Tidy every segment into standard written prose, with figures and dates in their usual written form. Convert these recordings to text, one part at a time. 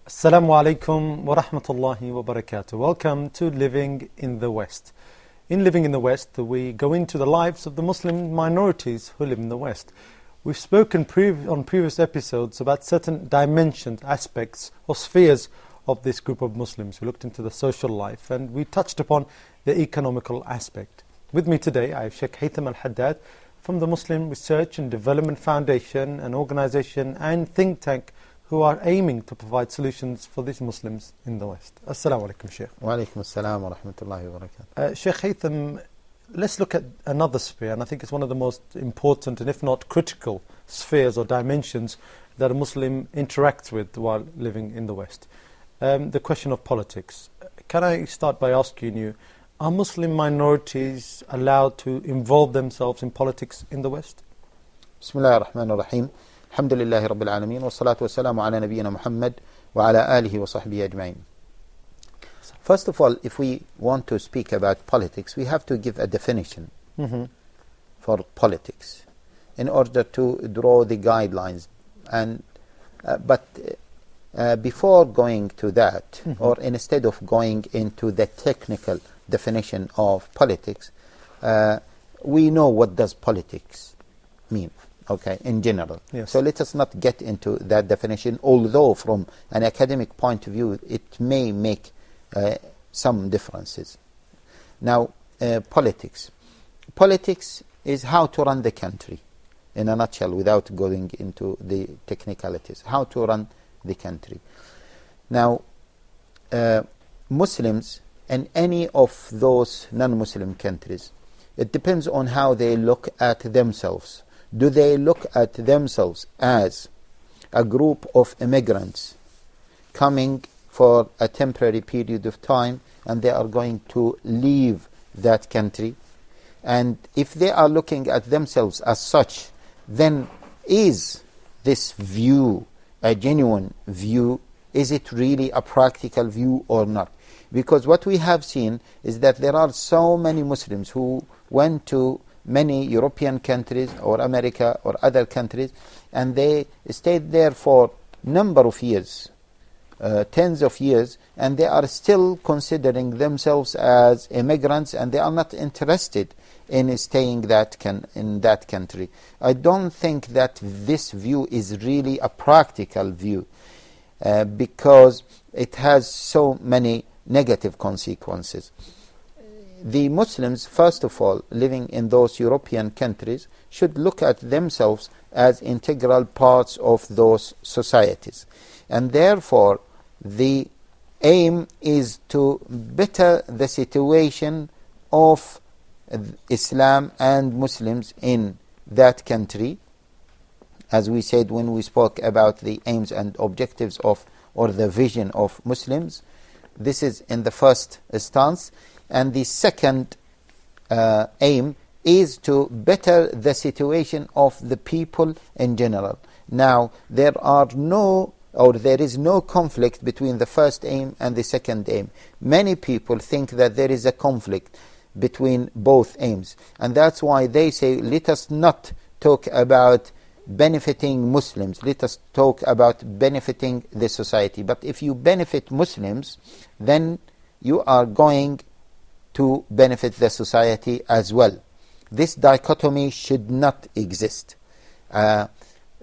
Assalamu alaikum wa rahmatullahi wa barakatuh. Welcome to Living in the West. In Living in the West, we go into the lives of the Muslim minorities who live in the West. We've spoken on previous episodes about certain dimensions, aspects or spheres of this group of Muslims. We looked into the social life and we touched upon the economical aspect. With me today, I have Sheikh Haytham Al-Haddad from the Muslim Research and Development Foundation, an organization and think tank who are aiming to provide solutions for these Muslims in the West. Assalamu alaikum, Sheikh. Wa alaikum assalam wa rahmatullahi wa barakatuh. Sheikh Haytham, let's look at another sphere, and I think it's one of the most important and if not critical spheres or dimensions that a Muslim interacts with while living in the West. The question of politics. Can I start by asking you, are Muslim minorities allowed to involve themselves in politics in the West? Bismillah ar-Rahman ar-Rahim. Alhamdulillahi Rabbil Alameen. Wa salatu wa salamu ala nabiyyina Muhammad wa ala alihi wa sahbihi ajma'in. First of all, if we want to speak about politics, we have to give a definition for politics in order to draw the guidelines. And but before going to that, or instead of going into the technical definition of politics, we know what does politics mean. Okay, in general. Yes. So let us not get into that definition, although from an academic point of view, it may make some differences. Now, politics. Politics is how to run the country, in a nutshell, without going into the technicalities. How to run the country. Now, Muslims and any of those non-Muslim countries, it depends on how they look at themselves. Do they look at themselves as a group of immigrants coming for a temporary period of time and they are going to leave that country? And if they are looking at themselves as such, then is this view a genuine view? Is it really a practical view or not? Because what we have seen is that there are so many Muslims who went to many European countries or America or other countries, and they stayed there for number of years, tens of years, and they are still considering themselves as immigrants, and they are not interested in staying in that country. I don't think that this view is really a practical view, because it has so many negative consequences. The Muslims, first of all, living in those European countries, should look at themselves as integral parts of those societies. And therefore, the aim is to better the situation of Islam and Muslims in that country. As we said when we spoke about the aims and objectives of, or the vision of Muslims, this is in the first stance. And the second aim is to better the situation of the people in general. Now, there is no conflict between the first aim and the second aim. Many people think that there is a conflict between both aims. And that's why they say, let us not talk about benefiting Muslims. Let us talk about benefiting the society. But if you benefit Muslims, then you are going to benefit the society as well. This dichotomy should not exist,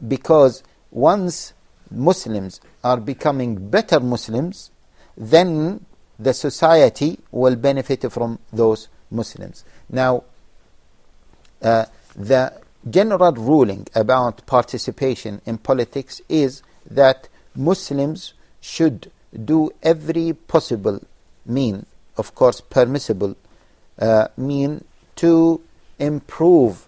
because once Muslims are becoming better Muslims, then the society will benefit from those Muslims. Now, the general ruling about participation in politics is that Muslims should do every possible mean, of course permissible mean, to improve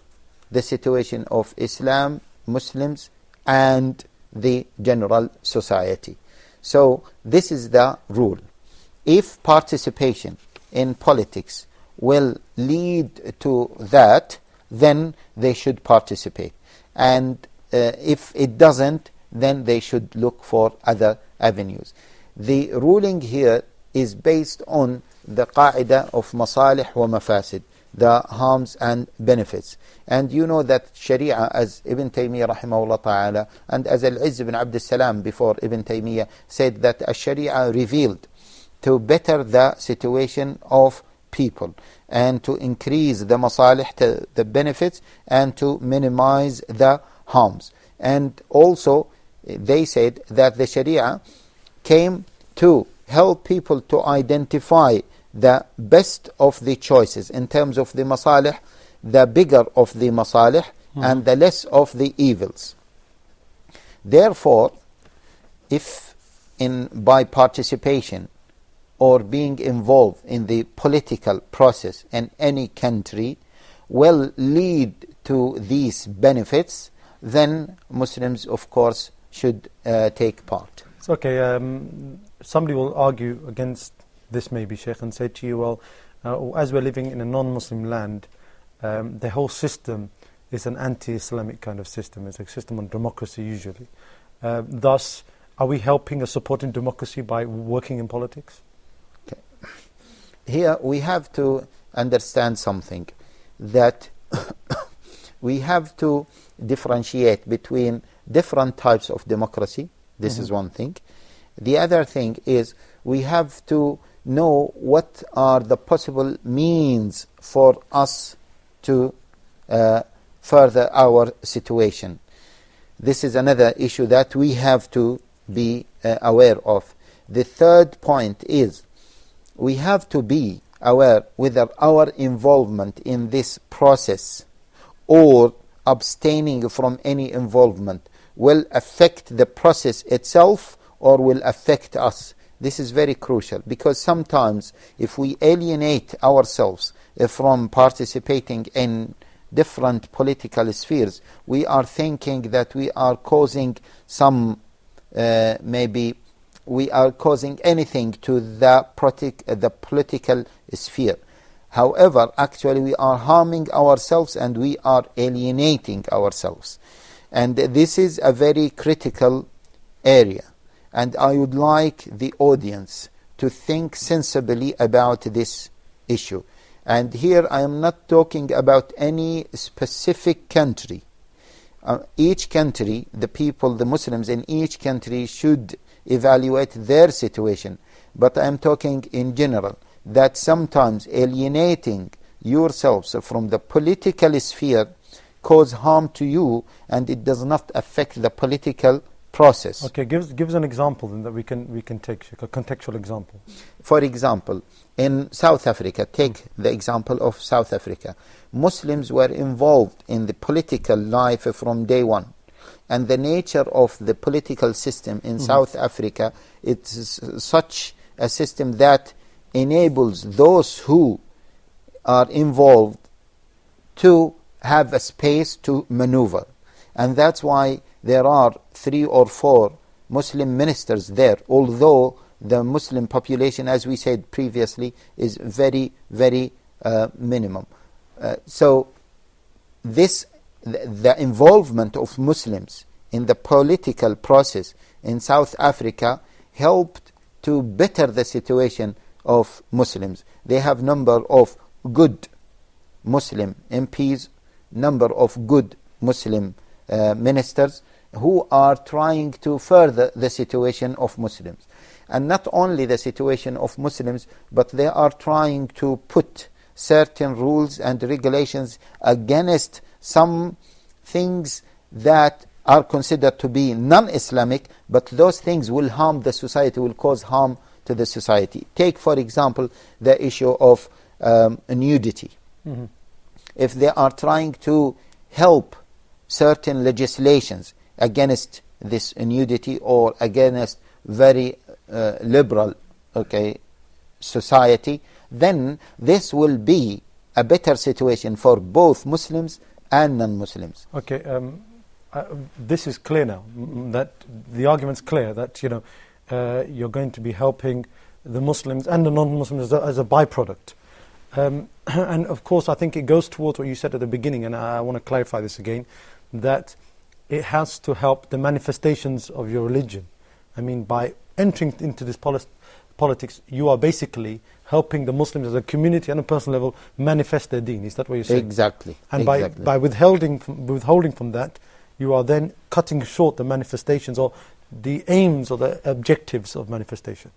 the situation of Islam, Muslims, and the general society. So this is the rule. If participation in politics will lead to that, then they should participate. And if it doesn't, then they should look for other avenues. The ruling here is based on the qaida of masalih wa mafasid, the harms and benefits. And you know that Sharia, as Ibn Taymiyyah rahimahullah ta'ala, and as Al-Izz ibn Abd salam before Ibn Taymiyyah, said that Sharia revealed to better the situation of people and to increase the masalih, the benefits, and to minimize the harms. And also they said that the Sharia came to help people to identify the best of the choices in terms of the masalih, the bigger of the masalih, and the less of the evils. Therefore, if by participation or being involved in the political process in any country will lead to these benefits, then Muslims, of course, should take part. It's okay. Somebody will argue against this maybe, Sheikh, and say to you, well, as we're living in a non-Muslim land, the whole system is an anti-Islamic kind of system. It's a system on democracy usually. Thus, are we helping or supporting democracy by working in politics? Okay. Here we have to understand something, that we have to differentiate between different types of democracy. This is one thing. The other thing is we have to know what are the possible means for us to further our situation. This is another issue that we have to be aware of. The third point is we have to be aware whether our involvement in this process or abstaining from any involvement will affect the process itself or will affect us. This is very crucial, because sometimes if we alienate ourselves from participating in different political spheres, we are thinking that we are causing some, maybe we are causing anything to the political sphere. However, actually we are harming ourselves and we are alienating ourselves. And this is a very critical area. And I would like the audience to think sensibly about this issue. And here I am not talking about any specific country. Each country, the people, the Muslims in each country should evaluate their situation. But I am talking in general, that sometimes alienating yourselves from the political sphere cause harm to you, and it does not affect the political process. Okay, give us an example then that we can take, a contextual example. For example, in South Africa, take the example of South Africa. Muslims were involved in the political life from day one. And the nature of the political system in South Africa, it's such a system that enables those who are involved to have a space to maneuver. And that's why there are 3 or 4 Muslim ministers there, although the Muslim population, as we said previously, is very, very minimum. So the involvement of Muslims in the political process in South Africa helped to better the situation of Muslims. They have number of good Muslim MPs, number of good Muslim ministers who are trying to further the situation of Muslims. And not only the situation of Muslims, but they are trying to put certain rules and regulations against some things that are considered to be non-Islamic, but those things will harm the society, will cause harm to the society. Take, for example, the issue of nudity. If they are trying to help certain legislations against this nudity or against very liberal society, then this will be a better situation for both Muslims and non-Muslims. Okay, this is clear now. That the argument's clear that you're going to be helping the Muslims and the non-Muslims as a byproduct. And of course, I think it goes towards what you said at the beginning, and I want to clarify this again, that it has to help the manifestations of your religion. I mean, by entering into this politics, you are basically helping the Muslims as a community and a personal level manifest their deen. Is that what you're saying? Exactly. And exactly. by withholding from that, you are then cutting short the manifestations or the aims or the objectives of manifestation.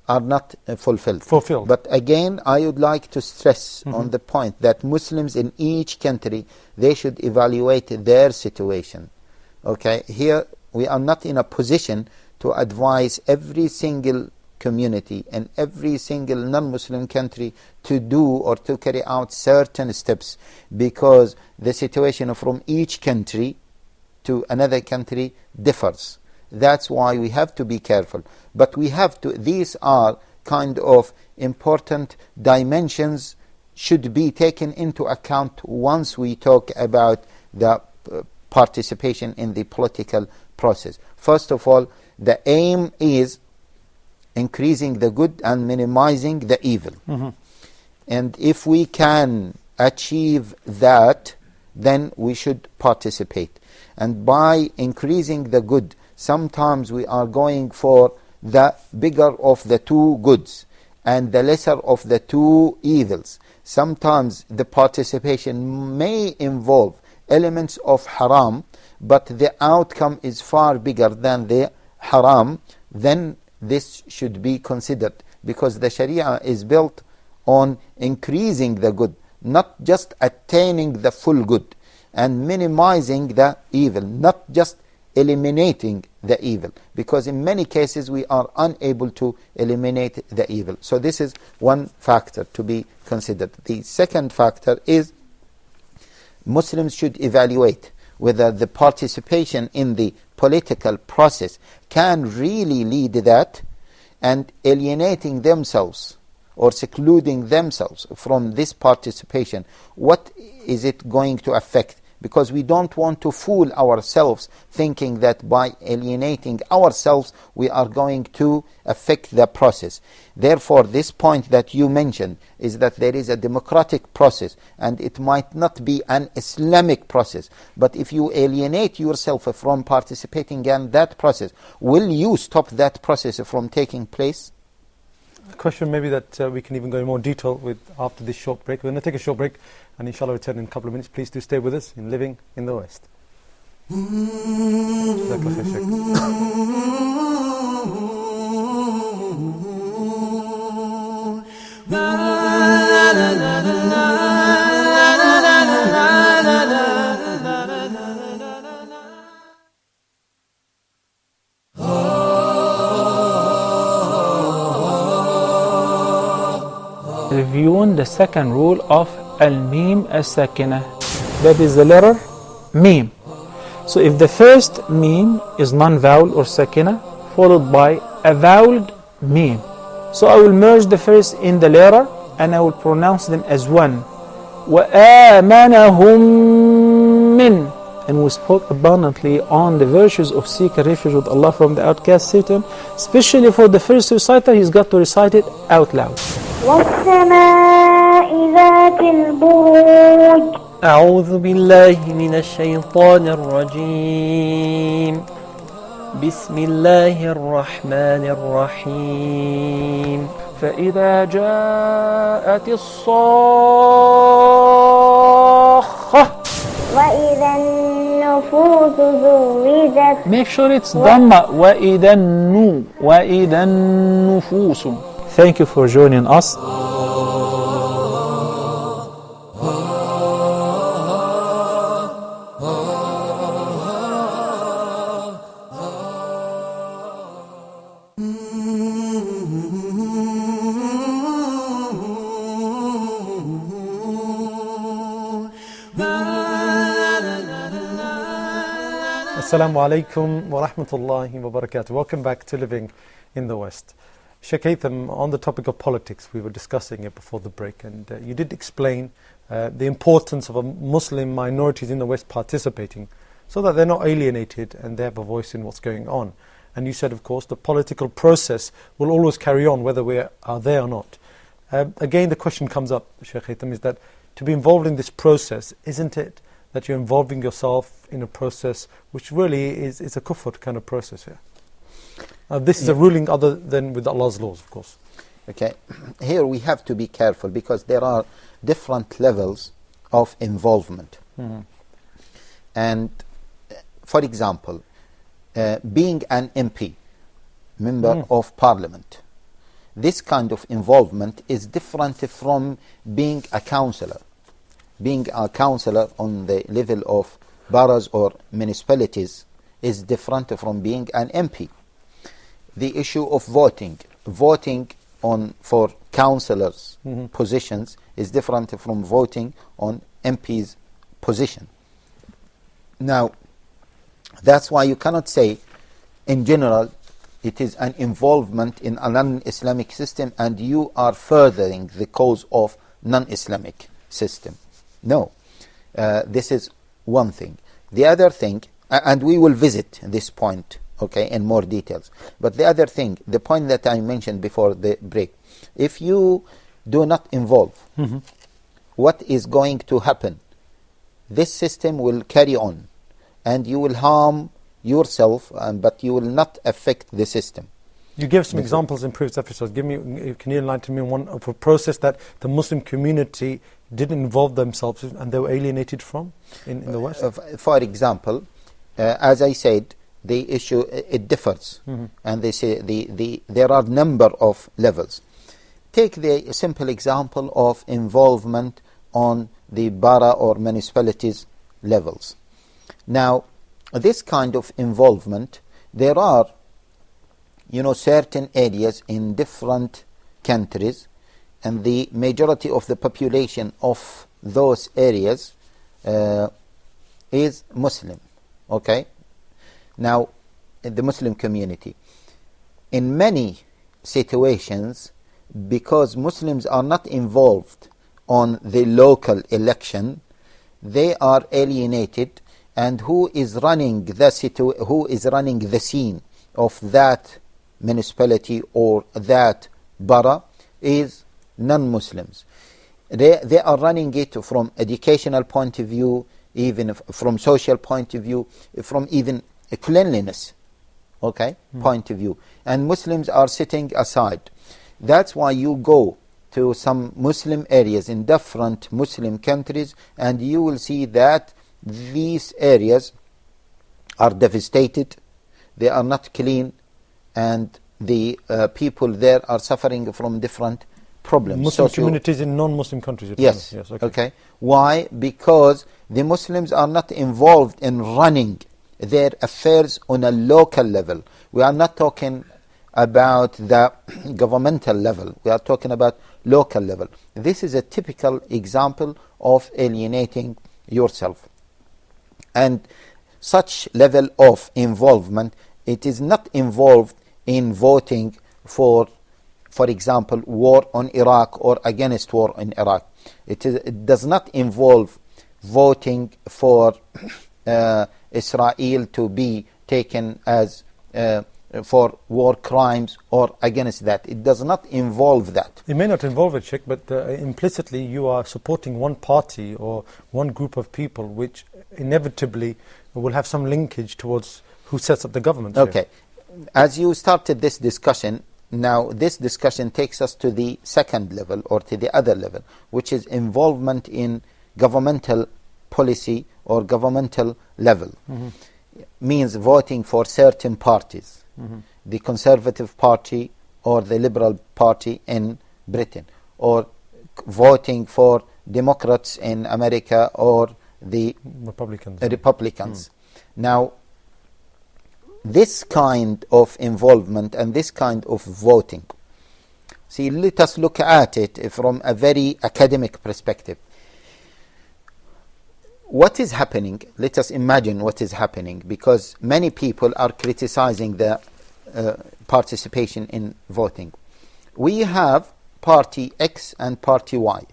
Are not fulfilled. But again, I would like to stress on the point that Muslims in each country, they should evaluate their situation. Okay, here we are not in a position to advise every single community and every single non-Muslim country to do or to carry out certain steps, because the situation from each country to another country differs. That's why we have to be careful. But we have to, these are kind of important dimensions should be taken into account once we talk about the participation in the political process. First of all, the aim is increasing the good and minimizing the evil. And if we can achieve that, then we should participate. And by increasing the good, sometimes we are going for the bigger of the two goods and the lesser of the two evils. Sometimes the participation may involve elements of haram, but the outcome is far bigger than the haram. Then this should be considered, because the Sharia is built on increasing the good, not just attaining the full good, and minimizing the evil, not just eliminating the evil, because in many cases we are unable to eliminate the evil. So this is one factor to be considered. The second factor is Muslims should evaluate whether the participation in the political process can really lead that, and alienating themselves or secluding themselves from this participation, what is it going to affect? Because we don't want to fool ourselves thinking that by alienating ourselves we are going to affect the process. Therefore, this point that you mentioned is that there is a democratic process, and it might not be an Islamic process. But if you alienate yourself from participating in that process, will you stop that process from taking place? A question maybe that we can even go in more detail with after this short break. We're going to take a short break and inshallah return in a couple of minutes. Please do stay with us in Living in the West. Reviewing the second rule of al-mim as-sakina, that is the letter mim. So if the first mim is non-vowel or sakina followed by a voweled mim, so I will merge the first in the letter and I will pronounce them as one. وَآمَنَهُمْ مِنْ. And we spoke abundantly on the virtues of seeking refuge with Allah from the outcast Satan, especially for the first reciter. He's got to recite it out loud. وَالسَّمَاءِ ذَاتِ الْبُرُوجِ. أعوذ بالله من الشيطان الرجيم. بسم الله الرحمن الرحيم. فإذا جاءت الصاخة. وَإِذَا النُّفُوسُ زُوِّجَتْ. Make sure it's Dhamma. وَإِذَا النُّفُوسُ. Thank you for joining us. Assalamu alaikum wa rahmatullahi wa barakatuh. Welcome back to Living in the West. Sheikh Haytham, on the topic of politics, we were discussing it before the break, and you did explain the importance of Muslim minorities in the West participating, so that they're not alienated and they have a voice in what's going on. And you said, of course, the political process will always carry on whether we are there or not. Again, the question comes up, Sheikh Haytham, is that to be involved in this process, isn't it that you're involving yourself in a process which really is a kufr kind of process here? This is a ruling other than with Allah's laws, of course. Okay, here we have to be careful because there are different levels of involvement. And for example, being an MP, member of parliament, this kind of involvement is different from being a councillor. Being a councillor on the level of boroughs or municipalities is different from being an MP. The issue of voting for councillors' positions is different from voting on MP's position. Now, that's why you cannot say, in general, it is an involvement in a non-Islamic system and you are furthering the cause of non-Islamic system. No, this is one thing. The other thing, and we will visit this point, okay, in more details. But the other thing, the point that I mentioned before the break, if you do not involve, what is going to happen? This system will carry on and you will harm yourself, but you will not affect the system. You gave some examples in previous episodes. Can you enlighten me on one of a process that the Muslim community didn't involve themselves in and they were alienated from in the West? For example, as I said, the issue, it differs. And they say there are number of levels. Take the simple example of involvement on the borough or municipalities levels. Now, this kind of involvement, there are certain areas in different countries, and the majority of the population of those areas is Muslim. Okay? Now, in the Muslim community, in many situations, because Muslims are not involved on the local election, they are alienated, and who is running the scene of that municipality or that borough is non-Muslims. They are running it from educational point of view, even from social point of view, from even a cleanliness point of view. And Muslims are sitting aside. That's why you go to some Muslim areas in different Muslim countries and you will see that these areas are devastated, they are not clean, and the people there are suffering from different problems. Muslim communities in non-Muslim countries? Yes. Okay. Why? Because the Muslims are not involved in running their affairs on a local level. We are not talking about the governmental level. We are talking about local level. This is a typical example of alienating yourself. And such level of involvement, it is not involved in voting for example, war on Iraq or against war in Iraq. It does not involve voting for Israel to be taken as for war crimes or against that. It does not involve that. It may not involve it, Sheikh, but implicitly you are supporting one party or one group of people which inevitably will have some linkage towards who sets up the government. Okay. As you started this discussion, now this discussion takes us to the second level or to the other level, which is involvement in governmental policy or governmental level. Means voting for certain parties. The Conservative Party or the Liberal Party in Britain, or voting for Democrats in America or the Republicans. Now, this kind of involvement and this kind of voting, see, let us look at it from a very academic perspective. What is happening? Let us imagine what is happening, because many people are criticizing the participation in voting. We have Party X and Party Y.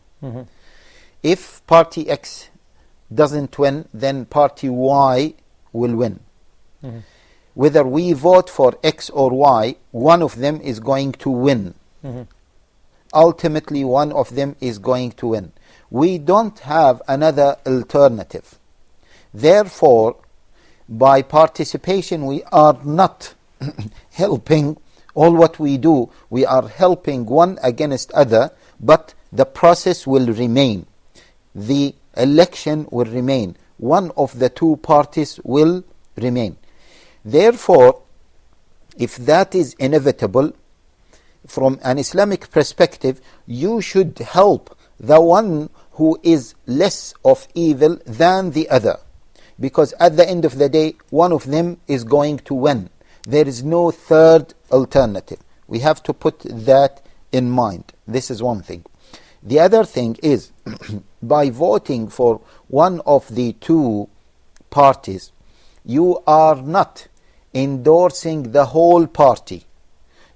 if party X doesn't win, then party Y will win. Whether we vote for X or Y, one of them is going to win. Ultimately, one of them is going to win. We don't have another alternative. Therefore, by participation, we are not helping. All what we do, we are helping one against other, but the process will remain. The election will remain. One of the two parties will remain. Therefore, if that is inevitable, from an Islamic perspective, you should help the one who is less of evil than the other. Because at the end of the day, one of them is going to win. There is no third alternative. We have to put that in mind. This is one thing. The other thing is, by voting for one of the two parties, you are not endorsing the whole party.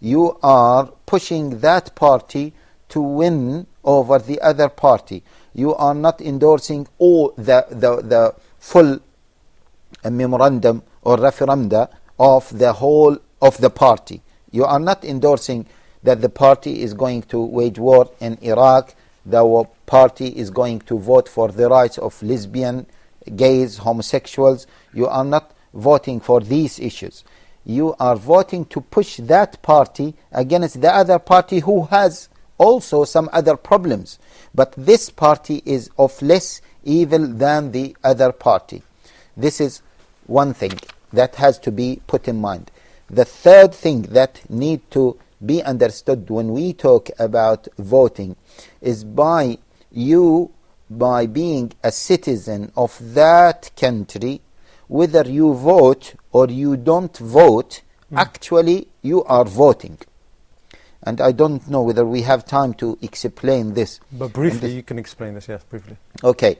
You are pushing that party to win over the other party. You are not endorsing all the full memorandum or referenda of the whole of the party. You are not endorsing that the party is going to wage war in Iraq, the party is going to vote for the rights of lesbian, gays, homosexuals. You are not voting for these issues. You are voting to push that party against the other party who has also some other problems. But this party is of less evil than the other party. This is one thing that has to be put in mind. The third thing that need to be understood when we talk about voting is by being a citizen of that country, whether you vote or you don't vote, actually you are voting. And I don't know whether we have time to explain this. But briefly, you can explain this, yes, briefly. Okay.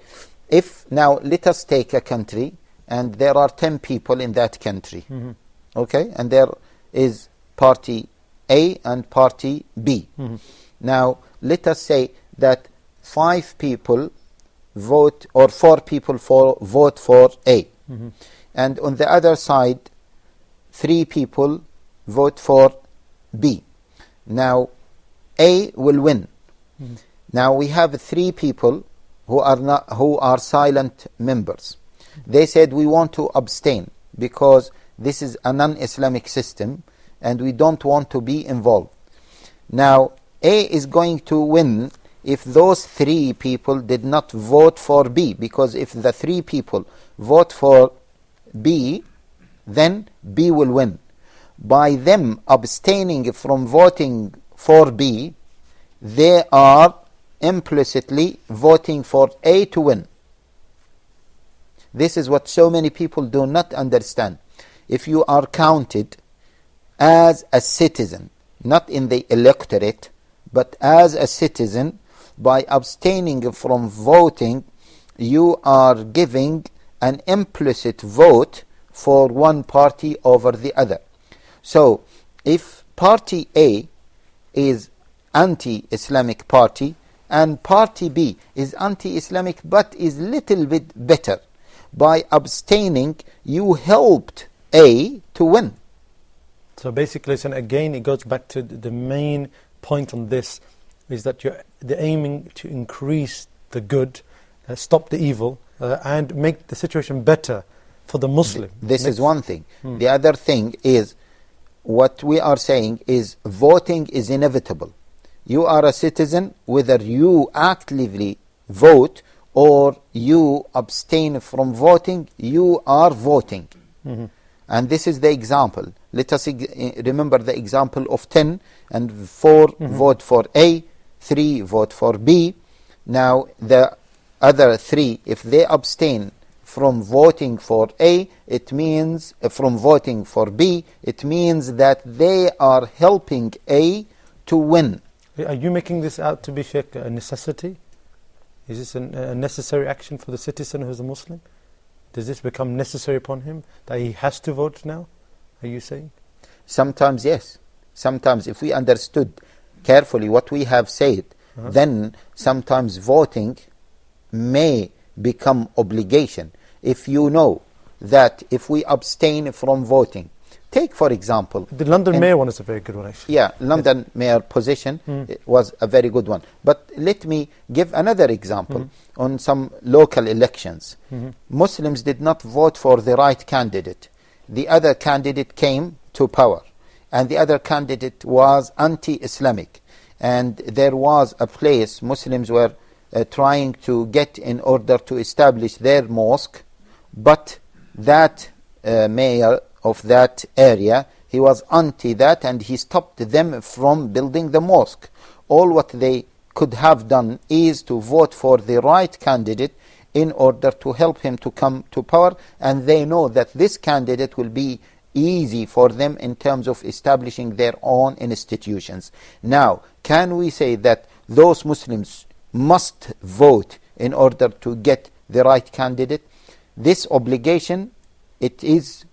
If now, let us take a country, and there are 10 people in that country. Okay? And there is party A and party B. Now, let us say that 5 people vote, or 4 people vote for A. And on the other side, 3 people vote for B. Now, A will win. Now, we have 3 people who are silent members. They said, we want to abstain because this is a non-Islamic system and we don't want to be involved. Now, A is going to win if those 3 people did not vote for B, because if the 3 people vote for B, then B will win. By them abstaining from voting for B, they are implicitly voting for A to win. This is what so many people do not understand. If you are counted as a citizen, not in the electorate, but as a citizen, by abstaining from voting, you are giving an implicit vote for one party over the other. So, if party A is anti-Islamic party, and party B is anti-Islamic but is little bit better, by abstaining, you helped A to win. So basically, and again, it goes back to the main point on this, is that you're aiming to increase the good, stop the evil, and make the situation better for the Muslim. This is one thing. The other thing is, what we are saying is voting is inevitable. You are a citizen, whether you actively vote or you abstain from voting, you are voting. And this is the example. Let us remember the example of 10 and 4 vote for A, 3 vote for B. Now the other 3, if they abstain from voting for A, it means from voting for B, it means that they are helping A to win. Are you making this out to be, Sheikh, a necessity? Is this a necessary action for the citizen who is a Muslim? Does this become necessary upon him, that he has to vote now? Are you saying? Sometimes yes. Sometimes if we understood carefully what we have said, then sometimes voting may become obligation. If you know that if we abstain from voting, take for example The London Mayor one is a very good one, actually. yeah, London Mayor position was a very good one. But let me give another example. On some local elections, Muslims did not vote for the right candidate. The other candidate came to power, and the other candidate was anti-Islamic. And there was a place Muslims were trying to get in order to establish their mosque, but that mayor of that area, he was anti that, and he stopped them from building the mosque. All what they could have done is to vote for the right candidate in order to help him to come to power, and they know that this candidate will be easy for them in terms of establishing their own institutions. Now, can we say that those Muslims must vote in order to get the right candidate? This obligation, it is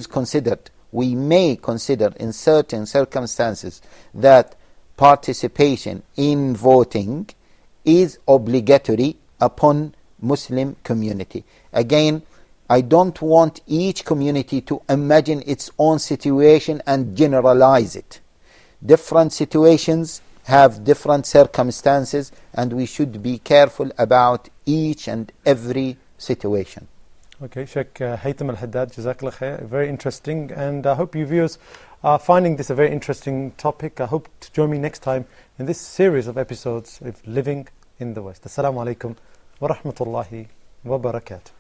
considered, we may consider in certain circumstances that participation in voting is obligatory upon Muslim community. Again, I don't want each community to imagine its own situation and generalize it. Different situations have different circumstances, and we should be careful about each and every situation. Okay, Sheikh Haytham Al-Haddad, Jazakallah khair. Very interesting, and I hope you viewers are finding this a very interesting topic. I hope to join me next time in this series of episodes of Living in the West. Assalamu alaikum wa rahmatullahi wa barakatuh.